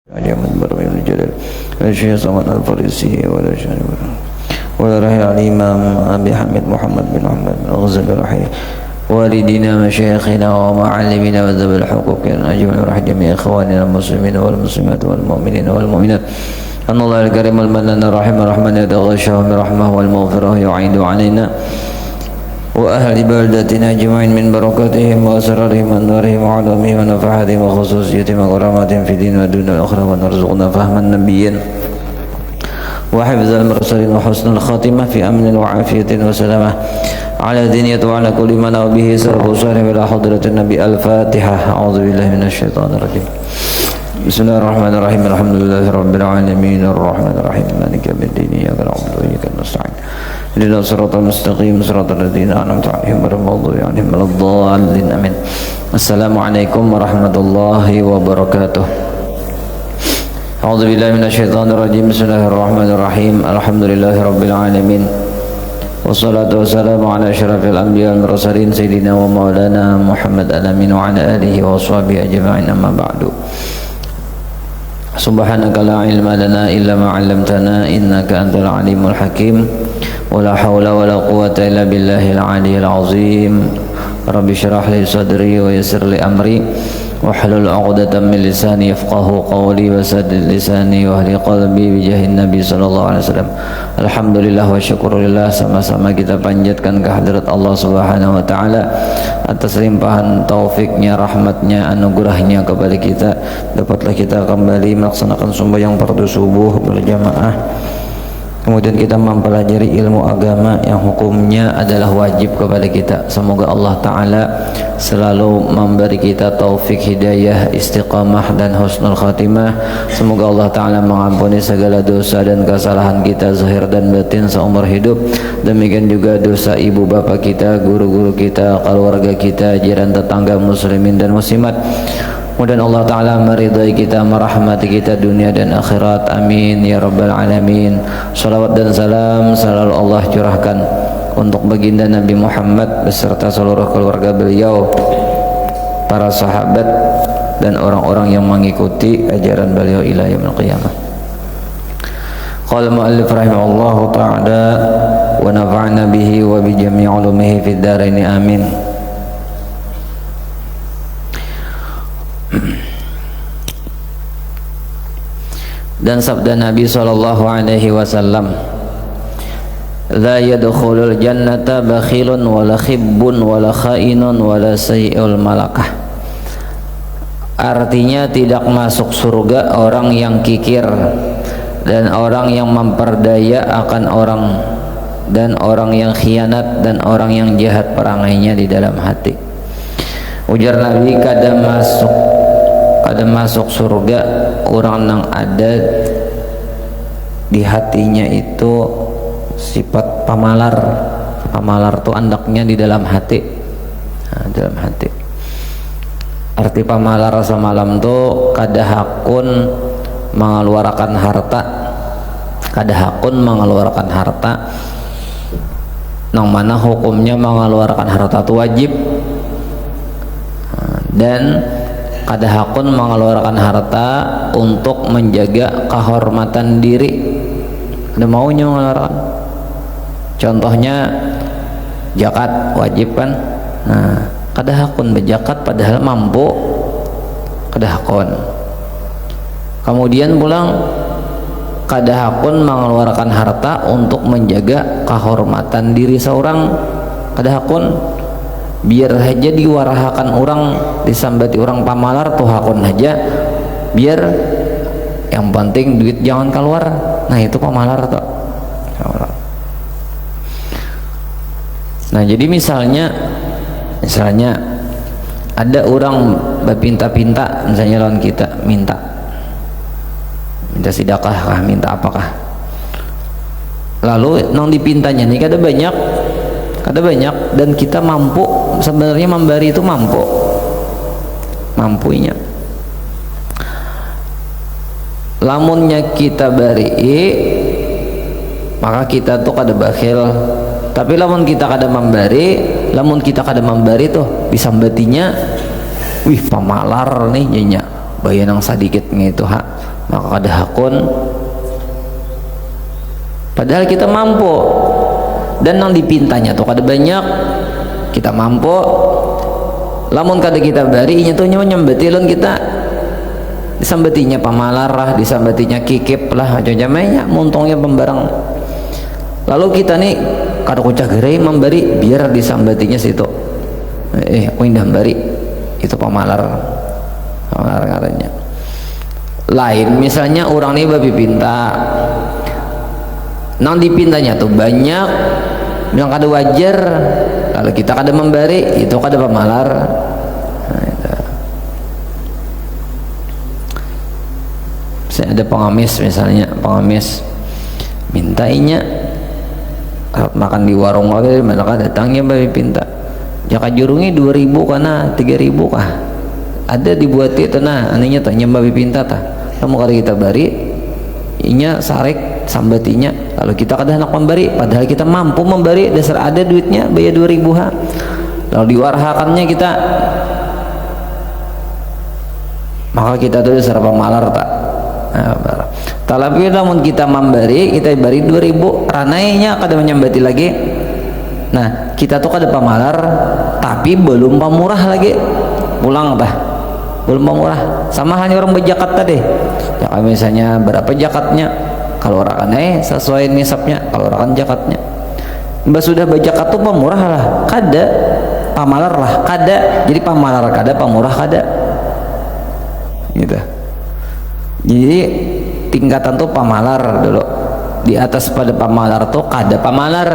من برم الجلال الشيخ صمد الفريسي ولا رحي الإمام أبي حميد محمد بن محمد بن غزل رحي والدينا مشايخنا ومعلمنا وذوي الحقوق أجمع رح جميع إخواننا المسلمين والمسلمات والمؤمنين والمؤمنات أن الله الكريم المنان الرحيم الرحمن يتغشاهم برحمه والمغفرة يعيد علينا وأهل بلدتنا أجمعين من بركاتهم وأسرارهم وأنوارهم وعلومهم ونفحاتهم وخصوصيتهم وكراماتهم في الدين والدنيا والآخرة ونرزقنا فهم النبيين وحفظ المرسلين وحسن الخاتمة في أمن وعافية وسلامة على دينية وعلى كل من به سرف صالح إلى حضرة النبي. الفاتحة. أعوذ بالله من الشيطان الرجيم. بسم الله الرحمن الرحيم. الحمد لله رب العالمين الرحمن الرحيم مالك يوم الدين إياك نعبد وإياك نستعين اهدنا الصراط المستقيم صراط الذين أنعمت عليهم غير المغضوب عليهم ولا الضالين آمين. السلام عليكم ورحمة الله وبركاته. أعوذ بالله من الشيطان الرجيم. بسم الله الرحمن الرحيم. الحمد لله رب العالمين والصلاة والسلام على أشرف الأنبياء والمرسلين سيدنا ومولانا محمد الأمين وعلى آله وصحبه أجمعين. أما بعد. سبحانك لا علم لنا إلا ما علمتنا إنك أنت العليم الحكيم ولا حول ولا قوة إلا بالله العلي العظيم. رب اشرح لي صدري ويسر لي أمري واحلل عقدة من لساني يفقهوا قولي وسدد لساني واهدي قلبي بجاه النبي صلى الله عليه وسلم. Alhamdulillah wa syukurillah, sama-sama kita panjatkan kehadirat Allah Subhanahu wa taala atas limpahan taufiknya, rahmatnya, anugerahnya kepada kita. Dapatlah kita kembali melaksanakan sembahyang fardu subuh berjamaah. Kemudian kita mempelajari ilmu agama yang hukumnya adalah wajib kepada kita. Semoga Allah Ta'ala selalu memberi kita taufik, hidayah, istiqamah dan husnul khatimah. Semoga Allah Ta'ala mengampuni segala dosa dan kesalahan kita zahir dan batin seumur hidup. Demikian juga dosa ibu bapa kita, guru-guru kita, keluarga kita, jiran tetangga muslimin dan muslimat. Mudah Allah Ta'ala meridai kita, merahmati kita dunia dan akhirat. Amin ya rabbal alamin. Salawat dan salam selalu Allah curahkan untuk baginda Nabi Muhammad beserta seluruh keluarga beliau, para sahabat dan orang-orang yang mengikuti ajaran beliau ila yaumil qiyamah. Qala mu'allif rahimahullahu ta'ala wa nafa'na bihi wa bi jami' ulumihi fid dharain amin. Dan sabda Nabi sallallahu alaihi wasallam, la yadkhulul jannata bakhilun wala khibbun wala khainun wala sayyi'ul malakah. Artinya tidak masuk surga orang yang kikir dan orang yang memperdaya akan orang, dan orang yang khianat dan orang yang jahat perangainya di dalam hati. Ujar Nabi, kada masuk surga orang yang ada di hatinya itu sifat pamalar. Pamalar itu andaknya di dalam hati. Nah, dalam hati. Arti pamalar semalam itu kada hakun mengeluarkan harta. Kada hakun mengeluarkan harta. Nang mana hukumnya mengeluarkan harta itu wajib. Dan kada hakun mengeluarkan harta untuk menjaga kehormatan diri. Ada maunya mengeluarkan. Contohnya zakat wajib kan. Nah, kada hakun berzakat padahal mampu. Kada hakun. Kemudian pulang kada hakun mengeluarkan harta untuk menjaga kehormatan diri seorang. Kada hakun. Biar aja diwarahakan orang, disambati orang pamalar tuh hakun aja, biar yang penting duit jangan keluar. Nah itu pamalar tuh. Nah jadi misalnya ada orang berpinta-pinta, misalnya lawan kita minta sedekah kah, minta apakah, lalu nong dipintanya nih kada banyak dan kita mampu, sebenarnya memberi itu mampunya. Lamunnya kita beri maka kita tuh kada bakhil. Tapi lamun kita kada memberi tuh disambatinya, wih pamalar nih nyonya bayanang sedikit gitu ha. maka kada hakun padahal kita mampu dan yang dipintanya tuh kada banyak, kita mampu lamun kada kita bari inya tuh nyambetilun kita disambetinya pamalar lah, disambetinya kikip lah, aja-ajanya muntungnya pembarang. Lalu kita nih kada kucah gerai memberi biar disambetinya situ aku indah bari itu pamalar ngarannya. Lain misalnya orang nih babi pinta nang dipintanya tuh banyak yang kada wajar, kalau kita kada memberi itu kada pamalar. Nah, itu. Misalnya ada pengamis, misalnya pengamis mintainya makan di warung lagi, mereka datangnya babi pinta jaka jurungi 2.000 kana 3.000 kah ada dibuat itu nah aninya tanya babi pinta tah kamu kada kita bari inya sarek sambatinya, kalau kita kada hendak memberi padahal kita mampu memberi dasar ada duitnya bayar 2.000 ha, lalu diwarhakannya kita maka kita tuh dasar pamalar tak. Nah, tapi namun kita memberi kita beri 2.000 ranainya kada menyambati lagi. Nah kita tuh kada pamalar tapi belum pamurah lagi pulang apa belum pamurah, sama hanya orang berjakat tadi ya misalnya berapa jakatnya, kalau orang sesuai nisabnya, kalau orang jakatnya mbak sudah berjakat tuh pamurah lah kada pamalar lah kada, jadi pamalar kada pamurah kada gitu. Jadi tingkatan tuh pamalar dulu, di atas pada pamalar tuh kada pamalar,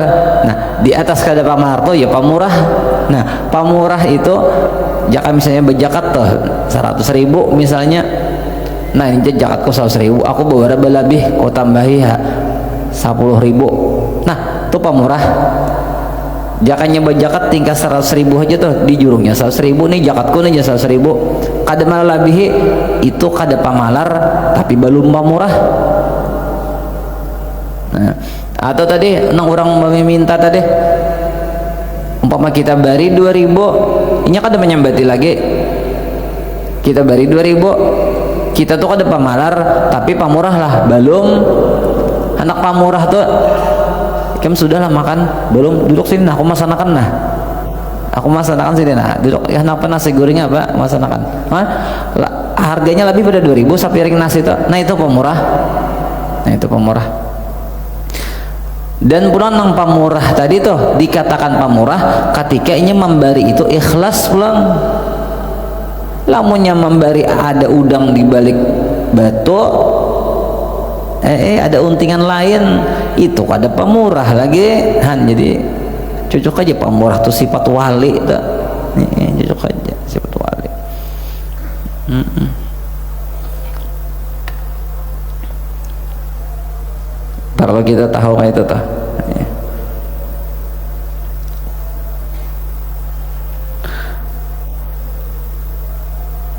nah di atas kada pamalar tuh ya pamurah. Nah pamurah itu jaka misalnya berjakat tuh 100.000 misalnya, nah ini jakatku 100.000 aku bawa lebih kau tambahi 10.000, nah tuh pamurah. Jakanya berjakat tingkat 100.000 aja tuh di jurungnya 100.000 nih jakatku nih 100.000 kada malah lebih itu kada pamalar tapi belum pamurah. Nah, atau tadi nang orang meminta tadi umpama kita bari 2.000 inya kada menyambati lagi kita bari 2.000 kita tuh kada pamalar tapi pamurah lah belum. Anak pamurah tuh kamu sudah lah makan belum, duduk sini nah aku masanakan nah aku masanakan sini nah duduk ya kenapa nasi gorengnya apa masanakan harganya lebih pada 2.000 sapiring nasi itu, nah itu pamurah. Nah itu pamurah. Dan pulang nang pamurah tadi tuh dikatakan pamurah ketika ini memberi itu ikhlas pulang. Lamunnya memberi ada udang di balik batu ada untingan lain itu kada pamurah lagi han, jadi cocok aja pamurah tuh sifat wali tuh cocok aja sifat wali. Kalau kita tahu kayak itu tuh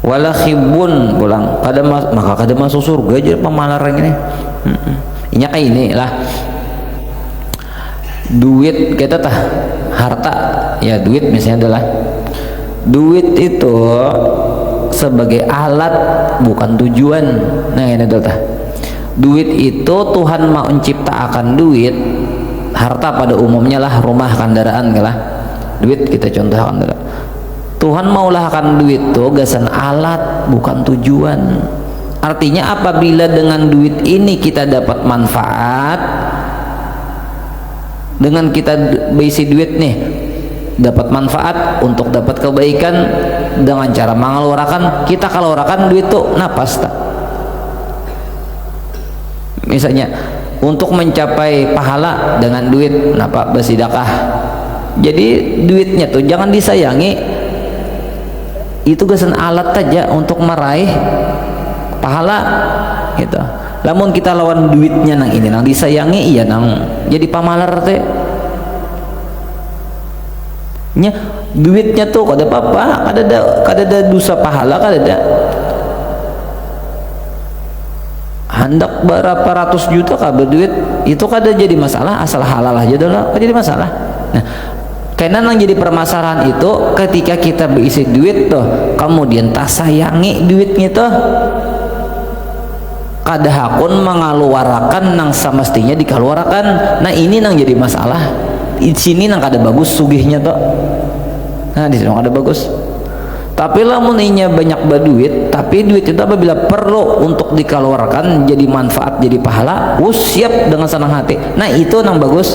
wala khibun pulang kada maka kada masuk surga aja pamalaran ini. Inya kayak ini lah duit kita tah harta ya duit misalnya adalah duit itu sebagai alat bukan tujuan. Nah ini adalah duit itu Tuhan mau menciptakan duit harta pada umumnya lah rumah kendaraan lah duit kita contohkan adalah Tuhan maulahkan duit tuh gasan alat bukan tujuan. Artinya apabila dengan duit ini kita dapat manfaat, dengan kita berisi duit nih dapat manfaat untuk dapat kebaikan dengan cara mengeluarkan, kita kalurakan duit tuh napas tak. Misalnya untuk mencapai pahala dengan duit napa bersedekah. Jadi duitnya tuh jangan disayangi, itu gasan alat saja untuk meraih pahala gitu. Namun kita lawan duitnya nang ini nang disayangi iya nang jadi pamalar teh nya duitnya tuh kada apa-apa kada ada dosa pahala kada ada hendak berapa ratus juta kabel duit itu kada jadi masalah asal halal aja dah kada jadi masalah. Nah karena yang jadi permasalahan itu ketika kita berisi duit tuh kemudian tak sayangi duitnya tuh kada hakun mengeluarkan nang semestinya dikeluarkan. Nah ini nang jadi masalah di sini, nang kada bagus sugihnya tuh. Nah di sini kada bagus. Tapi lamun inya banyak berduit, tapi duit itu apabila perlu untuk dikeluarkan jadi manfaat, jadi pahala, siap dengan senang hati. Nah itu nang bagus.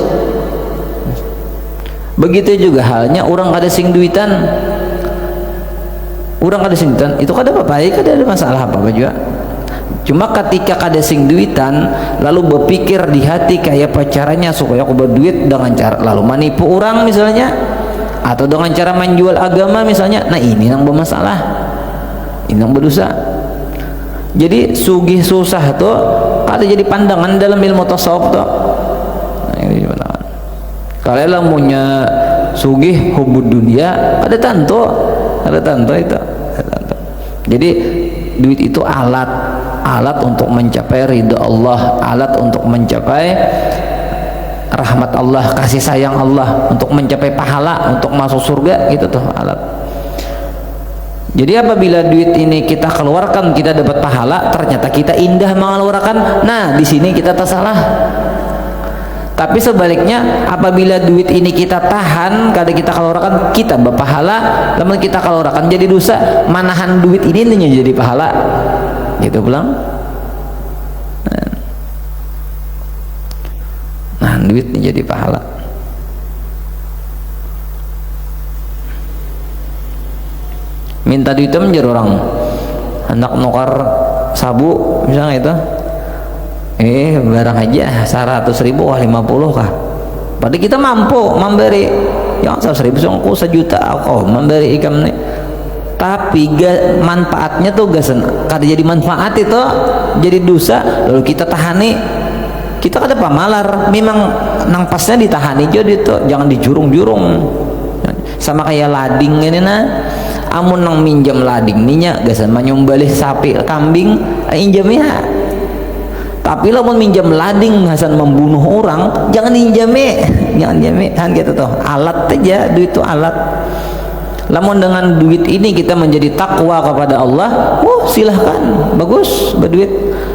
Begitu juga halnya orang kada sing duitan, orang kada sing duitan itu kada apa-apa, kada ada masalah apa-apa juga. Cuma ketika kada sing duitan lalu berpikir di hati kayak apa caranya supaya aku berduit dengan cara lalu menipu orang misalnya, atau dengan cara menjual agama misalnya, nah ini yang bermasalah, ini yang berdosa. Jadi sugih susah tuh ada jadi pandangan dalam ilmu tasawuf tuh. Nah, ini pandangan. Kalau punya sugih hubud dunia ada tanto itu, ada tanto. Jadi duit itu alat untuk mencapai ridha Allah, alat untuk mencapai rahmat Allah, kasih sayang Allah, untuk mencapai pahala, untuk masuk surga, gitu tuh alat. Jadi apabila duit ini kita keluarkan kita dapat pahala, ternyata kita indah mengeluarkan, nah di sini kita tersalah. Tapi sebaliknya apabila duit ini kita tahan, kada kita keluarkan kita berpahala, namun kita keluarkan jadi dosa, manahan duit ini jadi pahala, gitu pulang. Nah duit ini jadi pahala. Minta duit menjadi orang hendak nukar sabu misalnya itu, barang aja 100.000 wah 50 kah, padahal kita mampu memberi yang 100.000 songku 1 juta aku memberi ikam nih, tapi manfaatnya tuh kada jadi manfaat itu jadi dosa, lalu kita tahani, kita kada pamalar, memang nang pasnya ditahani jadi itu, jangan dijurung-jurung. Sama kayak lading ini nah, amun nang minjam lading ninya gasan manyumbalih sapi kambing injamnya. Tapi lamun minjam lading hasan membunuh orang, jangan dinjame, kan gitu tuh. Alat aja, duit itu alat. Lamun dengan duit ini kita menjadi takwa kepada Allah, silahkan, bagus berduit.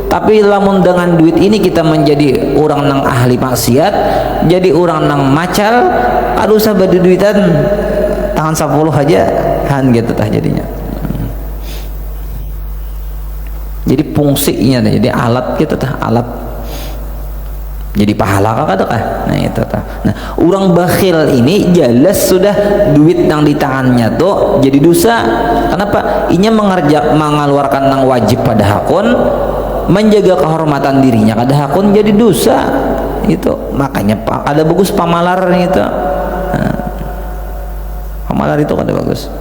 Tapi lamun dengan duit ini kita menjadi orang nang ahli maksiat, jadi orang nang macal, aduh usah berduitan tangan 10 aja, kan gitu tah jadinya. Jadi fungsinya jadi alat gitu tah, alat jadi pahala kakak kah? Nah itu tah. Nah orang bakhil ini jelas sudah duit yang di tangannya tuh jadi dosa. Kenapa? Inya mengeluarkan nang wajib pada hakun, menjaga kehormatan dirinya kada hakun jadi dosa. Itu makanya ada bagus pamalar itu. Nah, pamalar itu kada bagus.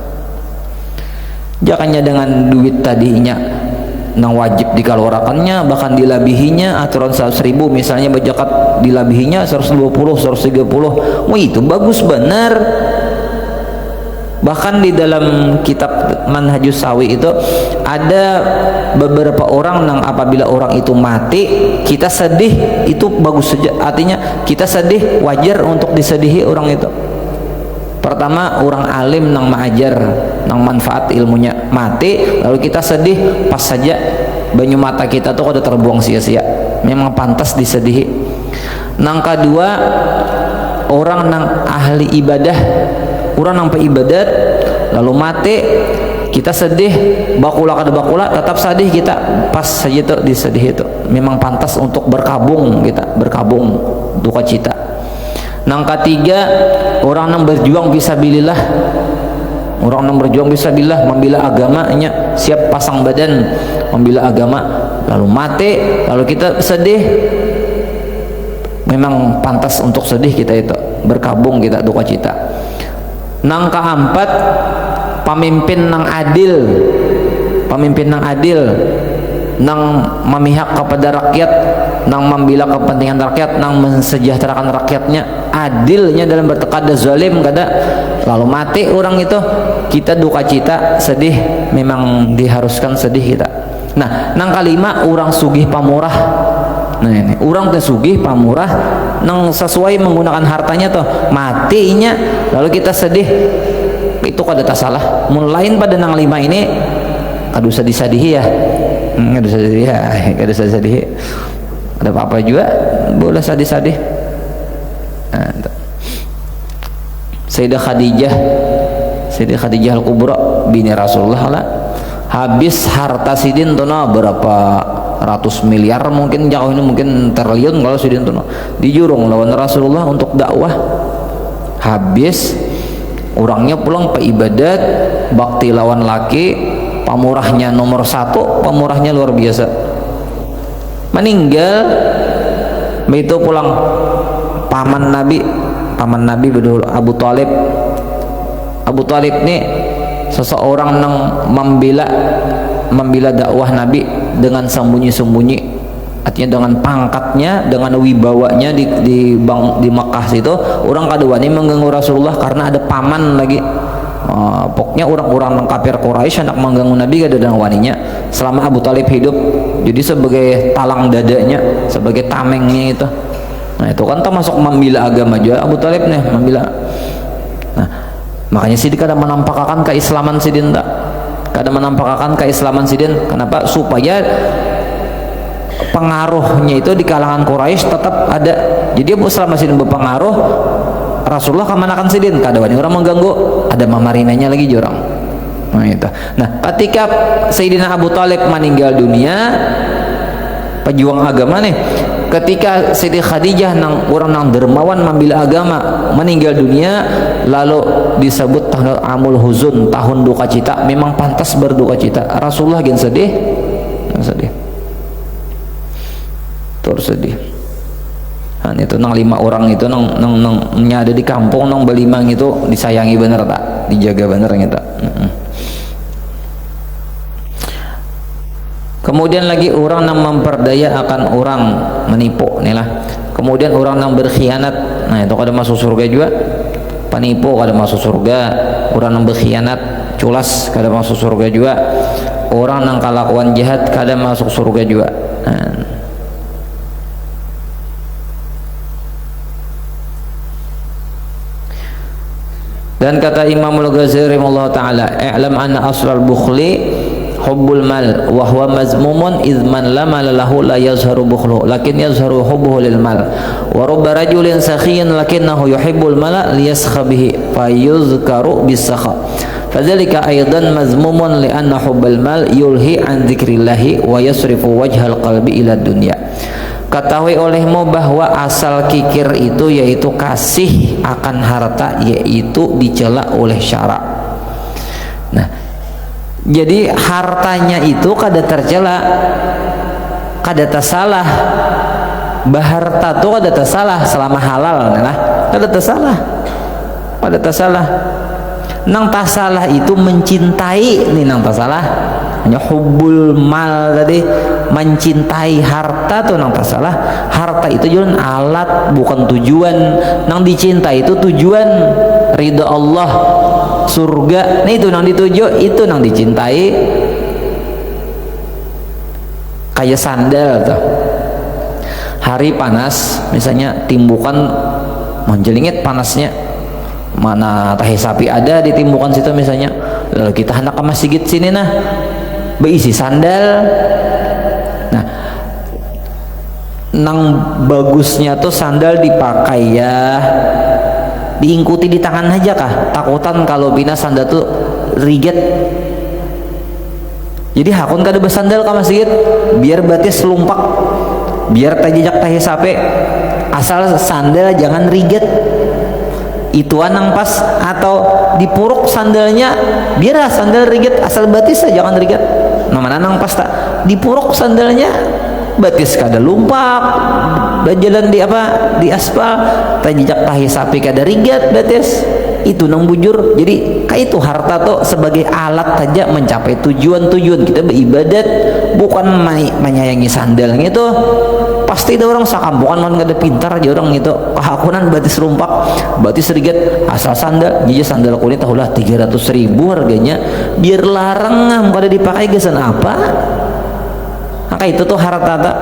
Jangannya dengan duit tadinya nang wajib dikeluarkannya bahkan dilabihinya aturan 100.000 misalnya bajakat dilabihinya 120 130, wah itu bagus benar. Bahkan di dalam kitab Manhajus Sawi itu ada beberapa orang nang apabila orang itu mati kita sedih, itu bagus saja, artinya kita sedih wajar untuk disedihi orang itu. Pertama orang alim nang mengajar nang manfaat ilmunya mati, lalu kita sedih pas saja banyu mata kita tuh udah terbuang sia-sia, memang pantas disedihi. Nang kedua orang nang ahli ibadah, orang nang ibadat lalu mati kita sedih, bakula kada bakula tetap sedih kita, pas saja tuh disedih itu memang pantas untuk berkabung, kita berkabung duka cita. Nang ketiga orang yang berjuang fisabilillah, orang yang berjuang fisabilillah membela agamanya, siap pasang badan membela agama, lalu mati lalu kita sedih, memang pantas untuk sedih kita itu, berkabung kita duka cita. Nang keempat pemimpin nang adil, pemimpin nang adil nang memihak kepada rakyat, nang membela kepentingan rakyat, nang mensejahterakan rakyatnya, adilnya dalam bertekad zalim kada, lalu mati orang itu kita duka cita sedih, memang diharuskan sedih kita. Nah nang kelima orang sugih pamurah. Nah ini orang tuh sugih pamurah nang sesuai menggunakan hartanya tuh matinya lalu kita sedih, itu kada tak salah. Mulain pada nang lima ini aduh sedih-sedih ya, nggak ada sadih ya, nggak ada sadih, ada apa-apa juga boleh sadih-sadih. Nah, Sayyidah Khadijah Al-Kubra bini Rasulullah lah, habis harta sidin tuh berapa ratus miliar, mungkin jauh ini mungkin triliun kalau sidin tuh dijurung lawan Rasulullah untuk dakwah. Habis orangnya pulang pe ibadat bakti lawan laki, pamurahnya nomor 1, pamurahnya luar biasa, meninggal. Begitu pulang paman Nabi betul Abu Talib nih seseorang yang membela dakwah Nabi dengan sembunyi-sembunyi, artinya dengan pangkatnya, dengan wibawanya di Makkah situ. Orang kadewani mengganggu Rasulullah karena ada paman lagi. Pokoknya orang-orang kafir Quraisy anak mengganggu Nabi gak ada waninya selama Abu Talib hidup, jadi sebagai talang dadanya, sebagai tamengnya itu. Nah itu kan termasuk membela agama juga Abu Talib nih, membela. Nah makanya Sidin kadang menampakkan keislaman Sidin tak, kadang menampakkan keislaman Sidin. Kenapa? Supaya pengaruhnya itu di kalangan Quraisy tetap ada. Jadi selama Sidin berpengaruh, Rasulullah kemanakan Sidin, kadang orang mengganggu, ada mamarinanya lagi jorang. Nah itu. Nah ketika Sayyidina Abu Talib meninggal dunia, pejuang agama nih, ketika Siti Khadijah orang nang dermawan membela agama meninggal dunia, lalu disebut tahun amul huzun, tahun duka cita. Memang pantas berduka cita. Rasulullah gen sedih, sedih. Nah, itu nang 5 orang itu nang ada di kampung nang belimang itu disayangi bener tak, dijaga bener gitu. Kemudian lagi orang yang memperdaya akan orang menipu nih lah. Kemudian orang yang berkhianat, nah itu kada masuk surga juga. Penipu kada masuk surga, orang yang berkhianat culas kada masuk surga juga, orang yang kelakuan jahat kada masuk surga juga. Nah. Dan kata Imam Al-Ghazali rahimahullah taala, "I'lam anna aslal bukhli hubbul mal wa huwa mazmumun idh man la mala lahu la yazharu bukhlu lakin yazharu hubbuhu lil mal wa rubba rajulin sakhiyin lakinnahu yuhibbul mala liyaskha bihi fayuzkaru bis-sakha fadzalika aidan mazmumun li anna hubbal mal yulhi an dzikrillah wa yasrifu wajhal qalbi ila dunya." Ketahui olehmu bahwa asal kikir itu yaitu kasih akan harta, yaitu dicela oleh syarak. Nah, jadi hartanya itu kada tercela, kada tersalah. Baharta tuh kada tersalah selama halal, nah, kada tersalah, kada tersalah. Nang tasalah itu mencintai, nih nang tasalah. Hanya hubbul mal tadi, mencintai harta tuh nang tasalah. Harta itu juga alat, bukan tujuan. Nang dicintai itu tujuan, ridha Allah, surga. Nah itu nang dituju, itu nang dicintai. Kayak sandal tuh, hari panas misalnya, timbukan menjelingit panasnya, mana tahi sapi ada ditimbukan situ misalnya, lalu kita hendak ke masjid sini nah berisi sandal. Nah nang bagusnya tuh sandal dipakai ya diingkuti di tangan aja kah, takutan kalau bina sandal tuh riget. Jadi hakun kada bersandal ke masjid biar batis lumpak, biar tajak tahi sapi, asal sandal jangan riget. Ituan nang pas, atau dipuruk sandalnya biar sandal riget, asal batis saja jangan riget. Mana nang pas tak dipuruk sandalnya, batis kada lumpak, berjalan di di aspal, tajak tahi sapi kada riget batis. Itu nang bujur. Jadi kayak itu harta tuh sebagai alat saja mencapai tujuan-tujuan kita beribadat, bukan menyayangi sandal gitu. Pasti ada orang sakampukan non kada pintar aja orang itu kehakunan batis rumpak, batis riget, asal sandal. Jadi sandal kulit tahulah 300.000 harganya, biar larang ngam kada dipakai gesan apa. Maka itu tuh harta tak,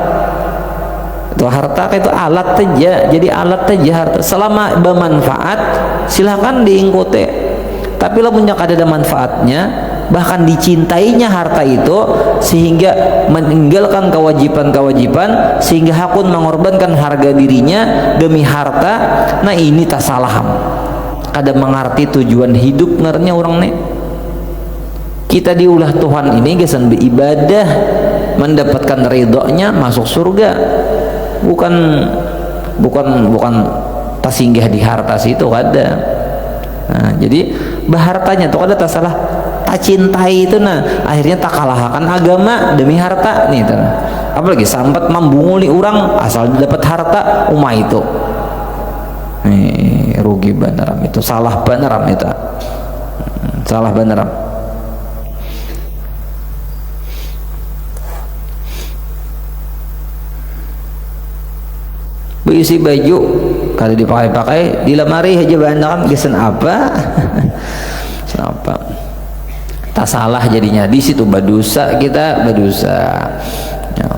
itu harta itu alat saja. Jadi alat saja harta selama bermanfaat silahkan diingkuti, tapi lah punya kada ada manfaatnya bahkan dicintainya harta itu sehingga meninggalkan kewajiban-kewajiban, sehingga hakun mengorbankan harga dirinya demi harta. Nah ini tak salah, kada mengerti tujuan hidup ngarnya orang nih. Kita diulah Tuhan ini gesan beribadah, mendapatkan ridhonya, masuk surga, bukan tasinggah di harta situ kada. Nah, jadi bahartanya tuh ada tak salah, tak cintai itu, nah akhirnya tak kalahkan agama demi harta nih tuh. Apalagi sambat membunguli orang asal dapat harta itu nih, rugi beneran itu, salah beneran itu, salah beneran. Berisi baju kalau dipakai-pakai di lemari aja banyak gesen apa apa tak salah jadinya di situ berdosa, kita berdosa ya.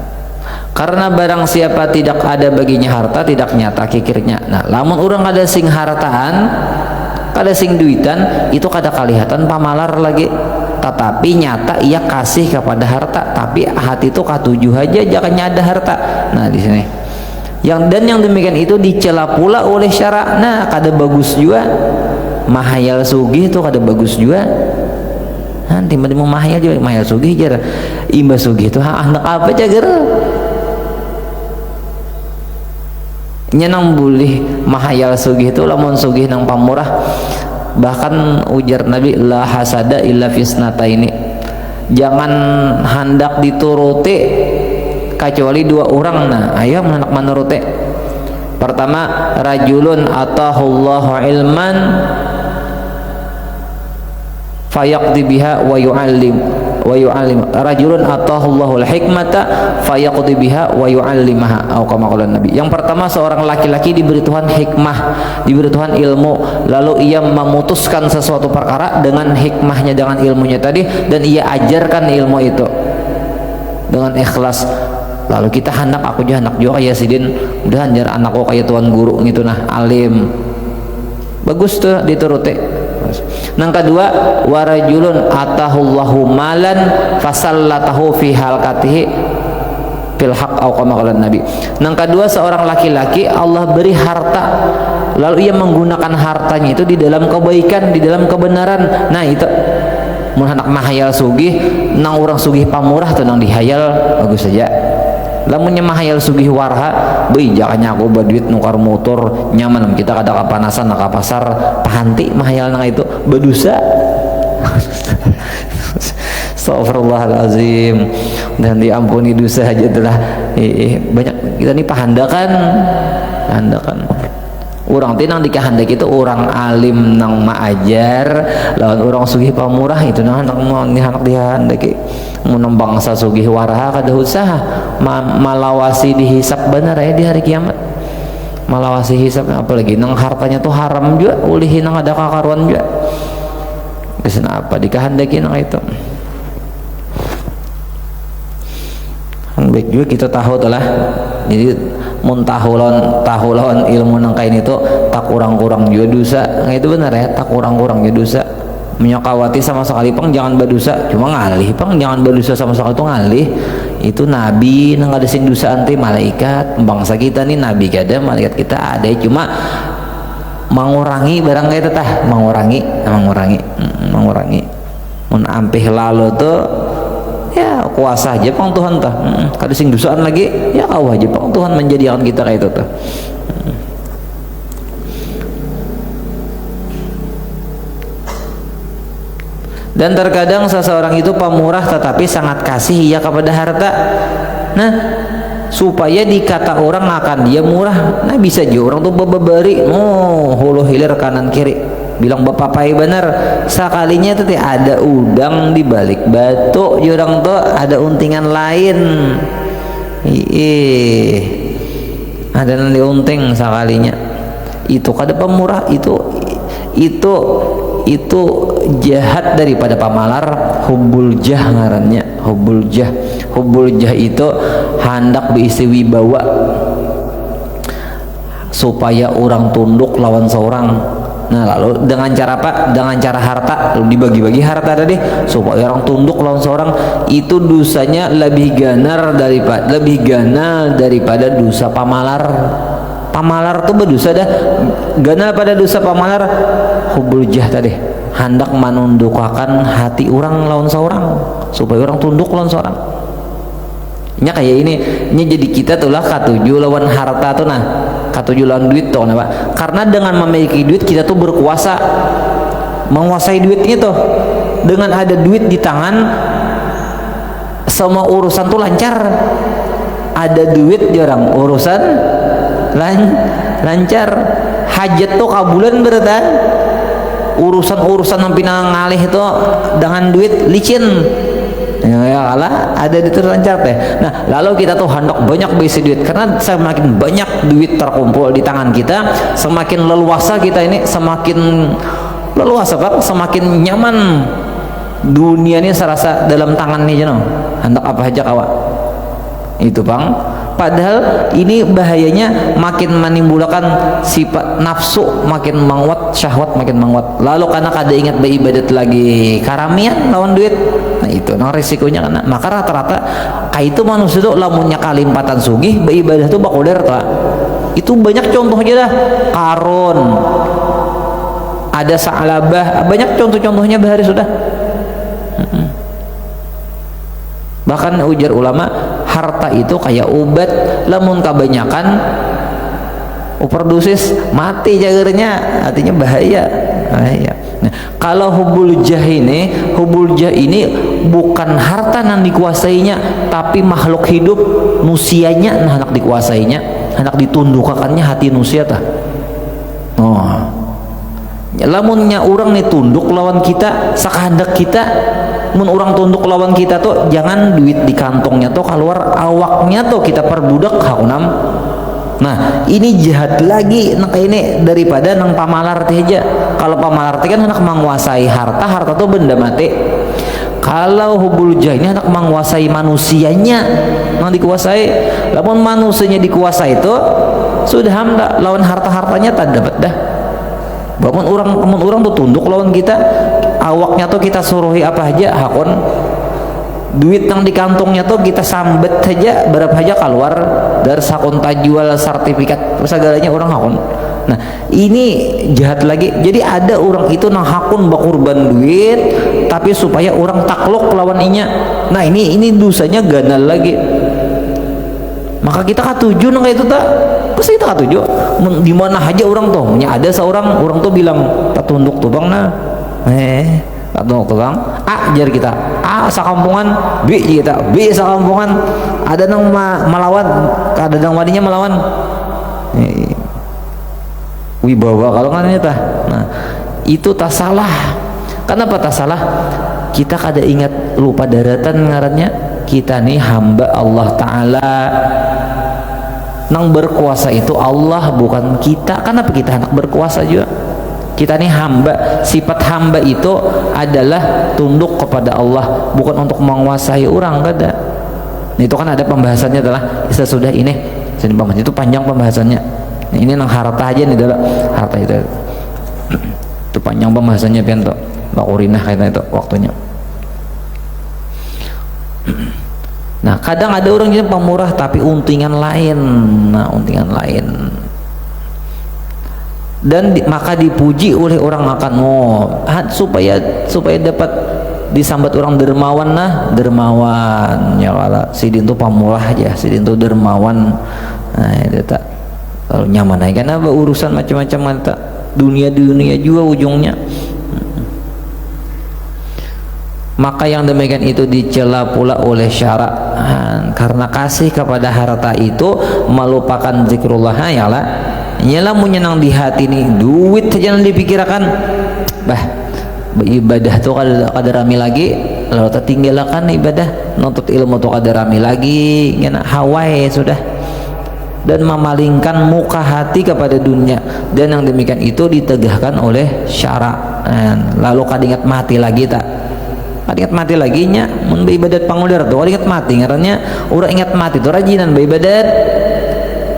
Karena barang siapa tidak ada baginya harta tidak nyata kikirnya. Nah lamun orang ada sing hartaan, kada sing duitan, itu kada kelihatan pamalar lagi, tetapi nyata ia kasih kepada harta, tapi hati itu katujuh aja jangan ada harta. Nah di sini yang demikian itu dicela pula oleh syara. Nah kada bagus juga mahayal sugih itu, kada bagus juga. Nanti mau mahayal juga, mahayal sugih jar imba sugih itu anak apa cager nyenang boleh mahayal sugih itu lamun sugih nang pamurah. Bahkan ujar Nabi la hasada illa fisnata, ini jangan hendak dituruti kecuali dua orang. Nah ayo menak menurute. Pertama, rajulun atahullahu ilman fayaqdi biha wa yu'allim rajulun atahullahu al-hikmata fayaqdi biha wa yu'allimaha, atau kama qala Nabi. Yang pertama, seorang laki-laki diberi Tuhan hikmah, diberi Tuhan ilmu, lalu ia memutuskan sesuatu perkara dengan hikmahnya, dengan ilmunya tadi, dan ia ajarkan ilmu itu dengan ikhlas. Lalu kita hendak aku juga hendak juga kayak sidin, udah anjar anakku kayak tuan guru gitu, nah alim bagus tuh dituruti. Nang kedua, warajulun atahullahu malan fasallatahu fi halqatihi fil haq, au kama qala Nabi. Nang kedua, seorang laki-laki Allah beri harta, lalu ia menggunakan hartanya itu di dalam kebaikan, di dalam kebenaran. Nah itu mun anak mahayal sugih, nang orang sugih pamurah tuh nang dihayal bagus saja. Lamunnya mahayal sugih warha, beuy jakanya aku baduit nukar motor nyaman, kita kada kapanasan nak pasar pahanti mahayal nang itu berdosa. Astagfirullahalazim, dan diampuni dosa aja telah banyak kita nih pahandakan orang tinang dikahandak itu orang alim nang maajar, lawan orang sugih pamurah itu nang anak dihandaki mun bangsa sugih waraha kada usaha malawasi dihisap benar ya di hari kiamat, malawasi hisap. Apalagi nang hartanya tuh haram juga, ulihin nang ada kakaruan juga, kesana apa dikahandaki nang itu. Baik juga kita tahu telah, jadi mun tahu lawan ilmu nang kain itu tak kurang-kurang juga dosa. Nah, itu benar ya, tak kurang-kurang juga dosa. Menyokawati sama sekali pang jangan berdosa, cuma ngalih pang jangan berdosa sama sekali itu ngalih. Itu nabi nang ada sing dosa anti malaikat, bangsa kita nih nabi kada, malaikat kita ada, cuma mengurangi barang kayak itu tah, mengurangi mun ampih lalu tuh ya kuasa aja pang Tuhan tah, kada sing dosaan lagi ya kau aja pang Tuhan menjadikan kita kayak itu tah. Dan terkadang seseorang itu pemurah tetapi sangat kasih ia kepada harta. Nah supaya dikata orang akan dia murah, nah bisa juga orang tuh beberi hulu hilir kanan kiri bilang bapak pai bener, sekalinya tuh ada udang di balik batu, orang tuh ada untingan lain, ada nanti unting sekalinya. Itu kada pemurah, itu jahat daripada pamalar. Hubbul jah ngarannya, hubbul jah itu hendak berisi wibawa supaya orang tunduk lawan seorang, Nah, lalu dengan cara apa? Dengan cara harta, dibagi-bagi harta tadi supaya orang tunduk lawan seorang, itu dosanya lebih ganar daripada dosa pamalar. Pamalar tuh berdosa dah. Ganar pada dosa pamalar hubul jah tadi. Hendak menundukkan hati orang lawan seorang supaya orang tunduk lawan seorang. Nya kayak ini jadi kita tuh lah katuju lawan harta tuh, nah katuju lawan duit tuh kenapa? Karena dengan memiliki duit kita tuh berkuasa menguasai duitnya tuh. Dengan ada duit di tangan semua urusan tuh lancar. Ada duit jarang urusan lancar. Hajat tuh kabulan berarti urusan sampai ngalih itu dengan duit licin. Ya Allah, ada di terlancar teh. Nah, lalu kita tuh hendak banyak berisi duit, karena semakin banyak duit terkumpul di tangan kita, semakin leluasa kita ini, semakin leluasa Pak, semakin nyaman dunia ini serasa dalam tangan nih jeno. Hendak apa aja kawan. Itu Bang. Padahal ini bahayanya makin menimbulkan sifat nafsu makin menguat, syahwat makin menguat. Lalu karena kada ingat beribadat lagi karamian lawan duit. Nah itu nah risikonya karena maka rata-rata itu manusia tuh lamunnya kalimpatan sugih beribadah tuh bakuder tak. Itu banyak contohnya dah. Karun, ada Sa'labah, banyak contoh-contohnya bahari sudah. Bahkan ujar ulama, harta itu kayak obat, lamun kebanyakan overdosis mati jagernya, artinya bahaya. Nah, kalau hubul jah ini bukan harta yang dikuasainya, tapi makhluk hidup nusianya nah hendak dikuasainya, hendak ditundukkannya hati nusia tah. Oh, lamunnya orang nih tunduk lawan kita, sakahandak kita mun orang tunduk lawan kita tuh jangan duit di kantongnya tuh keluar, awaknya tuh kita perbudak hakunam. Nah ini jahat lagi nah ini daripada nang pamalar teh aja. Kalau pamalar teh kan hendak menguasai harta tuh benda mati. Kalau hubul jah ini hendak menguasai manusianya, nang dikuasai. Lamun manusianya dikuasai itu sudah hamda lawan hartanya tak dapat dah. Bangun orang tuh tunduk lawan kita, awaknya tuh kita suruhi apa aja hakon, duit yang di kantongnya tuh kita sambet aja berapa aja keluar dari sakon jual sertifikat segalanya orang hakon. Nah ini jahat lagi. Jadi ada orang itu nang hakun bakurban duit tapi supaya orang takluk lawan inya. Nah ini dosanya ganal lagi. Maka kita katuju nang itu tak, pasti kita katuju. Di mana aja orang tuh, ada seorang orang tuh bilang tak tunduk tuh bang nah, tak tunduk tuh bang. A jar kita, A sakampungan, B kita, B sakampungan. Ada nang melawan, ada nang wadinya melawan. Wibawa kalau kan itu tah. Nah itu tak salah. Kenapa tak salah? Kita kada ingat lupa daratan ngarannya. Kita nih hamba Allah Ta'ala, nang berkuasa itu Allah bukan kita. Kenapa kita hendak berkuasa juga? Kita nih hamba, sifat hamba itu adalah tunduk kepada Allah, bukan untuk menguasai orang kada. Nah, itu kan ada pembahasannya adalah sesudah ini itu panjang pembahasannya. Nah, ini nang harta aja nih adalah harta itu itu panjang pembahasannya pian tuh bakurinah kaitan itu waktunya. Nah kadang ada orang yang pemurah tapi untingan lain. Nah untingan lain dan maka dipuji oleh orang makan supaya dapat disambat orang dermawan. Nah dermawan ya wala sidin tuh pemurah aja, sidin tuh dermawan. Nah itu tak kalau nyaman aja kan apa urusan macam-macam mata dunia juga ujungnya. Maka yang demikian itu dicela pula oleh syarak karena kasih kepada harta itu melupakan zikrullah. Ya lah nyalah menyenang di hati nih duit saja yang dipikirkan bah ibadah tuh kada rami lagi, lalu tertinggalkan ibadah nuntut ilmu tuh kada rami lagi ngena hawai sudah dan memalingkan muka hati kepada dunia. Dan yang demikian itu ditegahkan oleh syarak. Lalu kada ingat mati lagi tak, ingat mati lagi nya mun beribadat pangulir tuh ingat mati ngarannya orang ingat mati tuh rajinan beribadat.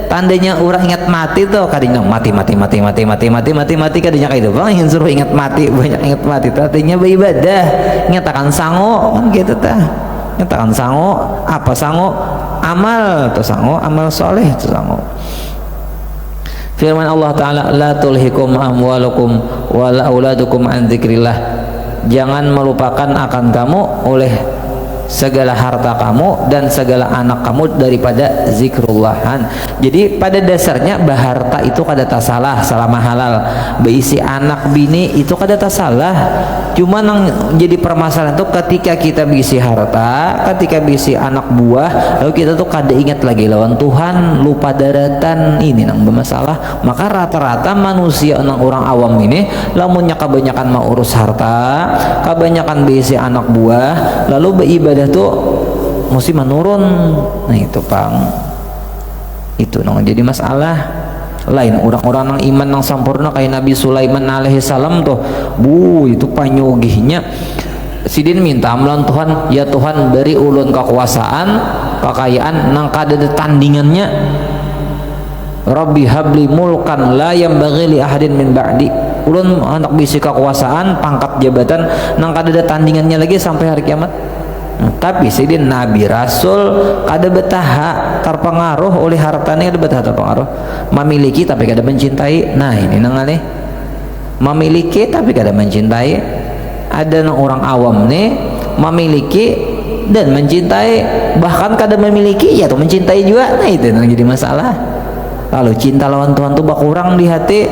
tandanya orang ingat mati tuh kadinya mati kadinya kayak itu bang ingin suruh ingat mati banyak ingat mati tadinya beribadah ingat akan sango kan gitu tah ingat akan sango apa sango amal tuh sango amal soleh tuh sango. Firman Allah Ta'ala la tulhikum amwalukum wala auladukum an dzikrillah, jangan melupakan akan kamu oleh segala harta kamu dan segala anak kamu daripada zikrullahan. Jadi pada dasarnya baharta itu kada tasalah selama halal, beisi anak bini itu kada tasalah. Cuma yang jadi permasalahan itu ketika kita bisi harta, ketika bisi anak buah, lalu kita tuh kada ingat lagi lawan Tuhan, lupa daratan, ini nang bermasalah. Maka rata-rata manusia orang awam ini lamunnya kebanyakan mau urus harta, kebanyakan bisi anak buah, lalu beribadah tuh mesti menurun. Nah itu pang itu nong jadi masalah lain orang-orang yang iman yang sempurna kayak Nabi Sulaiman alaihi salam tuh itu panyugihnya sidin minta amalan Tuhan, ya Tuhan beri ulun kekuasaan kekayaan nang kada tandingannya. Rabbi habli mulkan la yambaghi li ahadin min ba'di, ulun anak bisi kekuasaan pangkat jabatan nang kada ada tandingannya lagi sampai hari kiamat. Tapi sidin Nabi Rasul kada betaha terpengaruh oleh hartanya, kada betaha terpengaruh, memiliki tapi kada mencintai. Nah ini nang aneh, memiliki tapi kada mencintai. Ada orang awam nih memiliki dan mencintai, bahkan kada memiliki ya tuh mencintai juga. Nah itu nang jadi masalah. Lalu cinta lawan Tuhan tuh bakurang di hati,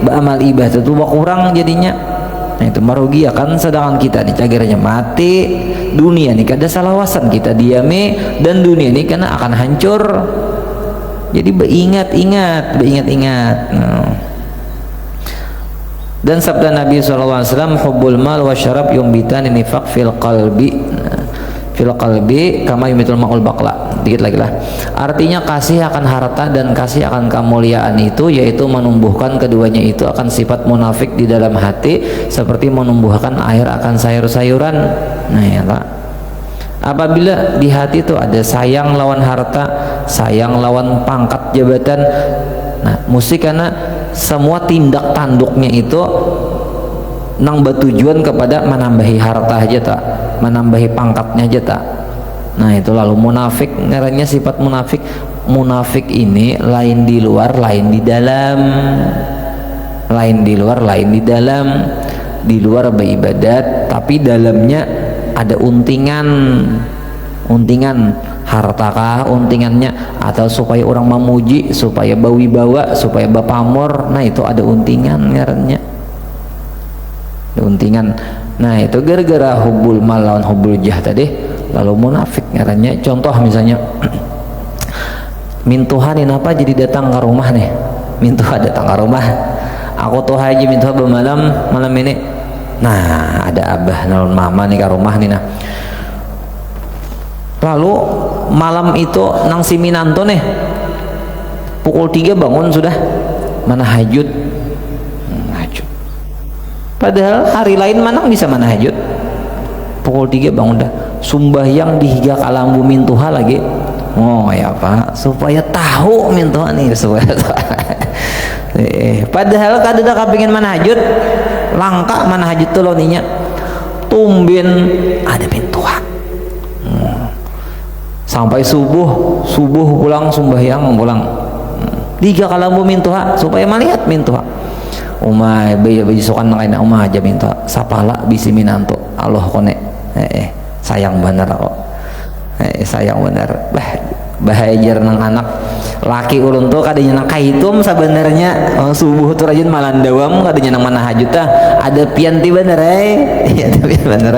beramal ibadah tuh bakurang jadinya. Nah itu merugi ya kan, sedangkan kita dicagernya mati, dunia ini kada salawasan kita diami dan dunia ini karena akan hancur. Jadi beringat-ingat. Nah. Dan sabda Nabi SAW, hubbul mal wa syarab yumbitan nifaq fil qalbi. Fil qalbi kama yumitul ma'ul baqla. Dikit lagi lah. Artinya kasih akan harta dan kasih akan kemuliaan itu yaitu menumbuhkan keduanya itu akan sifat munafik di dalam hati seperti menumbuhkan air akan sayur-sayuran. Nah ya Pak, apabila di hati itu ada sayang lawan harta, sayang lawan pangkat jabatan, nah mesti karena semua tindak tanduknya itu nang bertujuan kepada menambahi harta aja tak, menambahi pangkatnya aja tak. Nah itu lalu munafik, ngarannya sifat munafik. Munafik ini lain di luar, lain di dalam, lain di luar, lain di dalam. Di luar beribadat tapi dalamnya ada untingan harta kah untingannya, atau supaya orang memuji, supaya bawi-bawa, supaya bapamor. Nah itu ada untingan ngarannya, ada untingan. Nah itu gara-gara hubul mal lawan hubul jah tadi lalu munafik ngarannya. Contoh misalnya mintuhanin apa jadi datang ke rumah nih, mintuha datang ke rumah, aku tuh haji mintuha malam ini. Nah ada abah nalon mama nih ke rumah nih. Nah lalu malam itu nang si Minanto nih pukul 3 bangun sudah mana hajud. Padahal hari lain manang bisa mana hajud, pukul 3 bangun dah sumbahyang di higa kalambu mintuha lagi. Oh ya Pak, supaya tahu mintuha nih supaya padahal kada kepingin manhajud, langka manhajud tuh loninya tumbin ada mintuha. Sampai subuh pulang sumbahyang pulang tiga kalambu mintuha supaya melihat mintuha. Umay baju sokan kaina umah aja mintuha sapala bisi Minanto Allah kone sayang bener kok, sayang bener. Bahajar nang anak laki ulun tuh kadanya nang kaitum sebenarnya subuh tuh rajin malan dawam kadanya nang mana hajuta ada pian ti bener ya tapi bener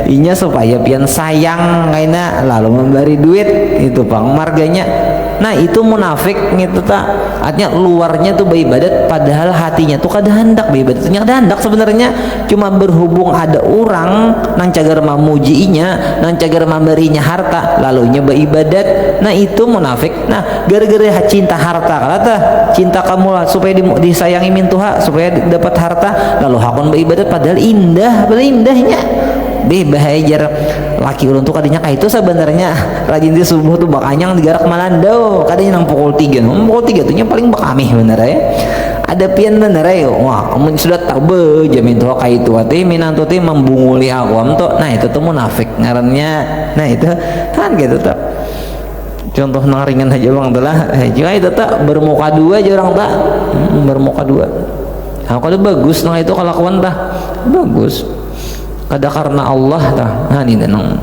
inya supaya pian sayang kaina lalu memberi duit itu pang marganya. Nah itu munafik gitu tak, artinya luarnya tuh beribadat padahal hatinya tuh kada hendak beribadat, kada hendak sebenarnya, cuma berhubung ada orang nang cagar memujiinya, nang cagar memberinya harta lalunya beribadat. Nah itu munafik. Nah gara-gara cinta harta kata cinta kamu lah supaya disayangi mintuha supaya dapat harta lalu hakun beribadat padahal indah, padahal indahnya bahajar laki ulun tuh kadinya kayak itu sebenarnya rajin di subuh tuh bakanyang digarak Malandau kadinya nang pukul 3 tuh nya paling bakamih bener ya ada pian bener ya wah amun sudah tahu jamin tuh kayak itu hati minantu teh membunguli awam tuh nah itu tuh munafik ngarannya nah itu kan gitu tuh contoh naringan aja bang telah juga itu tak bermuka dua aja orang tak bermuka dua nah kalau bagus nah itu kelakuan tak bagus kada karena Allah tah nah ini nang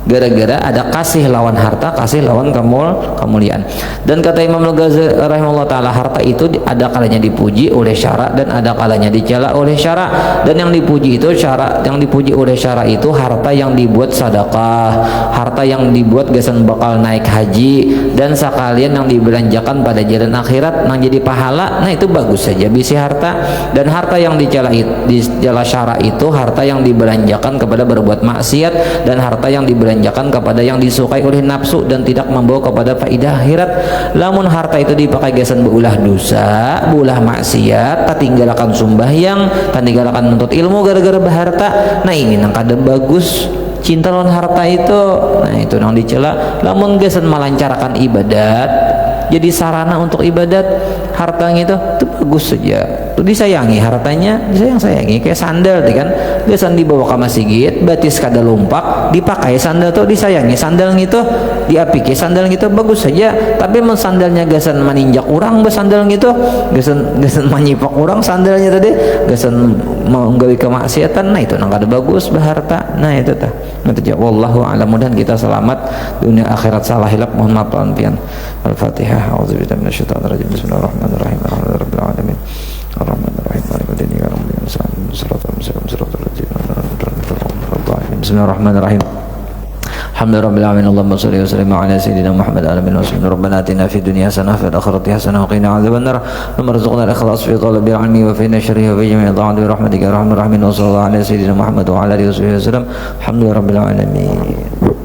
gara-gara ada kasih lawan harta, kasih lawan kemuliaan. Dan kata Imam Al-Ghazali rahimahullah taala, harta itu ada kalanya dipuji oleh syara dan ada kalanya dicela oleh syara. Dan yang dipuji itu syara, yang dipuji oleh syara itu harta yang dibuat sedekah, harta yang dibuat gasan bakal naik haji dan sekalian yang dibelanjakan pada jalan akhirat nang jadi pahala. Nah itu bagus saja bisi harta. Dan harta yang dicela syara itu harta yang dibelanjakan kepada berbuat maksiat dan harta yang dibelanjakan kepada yang disukai oleh nafsu dan tidak membawa kepada faidah akhirat. Lamun harta itu dipakai gasan beulah dosa, beulah maksiat, tatinggalakan sumbahyang, tatinggalakan menuntut ilmu gara-gara berharta. Nah ini nang kada bagus cinta lawan harta itu. Nah itu nang dicela. Lamun gasan melancarkan ibadat jadi sarana untuk ibadat hartanya itu bagus saja tuh disayangi hartanya disayang-sayangi kayak sandal kan gasan dibawa ke masjid batis kada lumpak dipakai sandal tuh disayangi sandal gitu diapiki sandal gitu bagus saja tapi men sandalnya gasan meninjak orang besandal gitu gasan menyipak orang sandalnya tadi gasan mau nggawi kemaksiatan nah itu nang kada bagus berharta nah itu tah nanti wallahu a'lam mudahan kita selamat dunia akhirat salah hilap mohon maaf pian al-fatihah a'udzubillahi minasyaitonirrajim bismillahirrahmanirrahim alhamdulillahirabbil alamin arrahmanirrahim maliki yaumiddin ya rabbil alamin siratal mustaqim siratal ladzina an'amta 'alaihim bismillahirrahmanirrahim alhamdulillahirabbil alamin Allahumma shalli wa sallim ala sayyidina Muhammad alamin wa sallim rabbana atina fid dunya hasanah wa fil akhirati hasanah wa qina adzabannar warzuqna al-ikhlas fi talabil ilmi wa fi nashrihi wa fi jami'i ta'ati bi rahmatika ya arhamar rahimin wa sallallahu ala sayyidina Muhammad wa ala alihi wa sallam alhamdulillahirabbil alamin.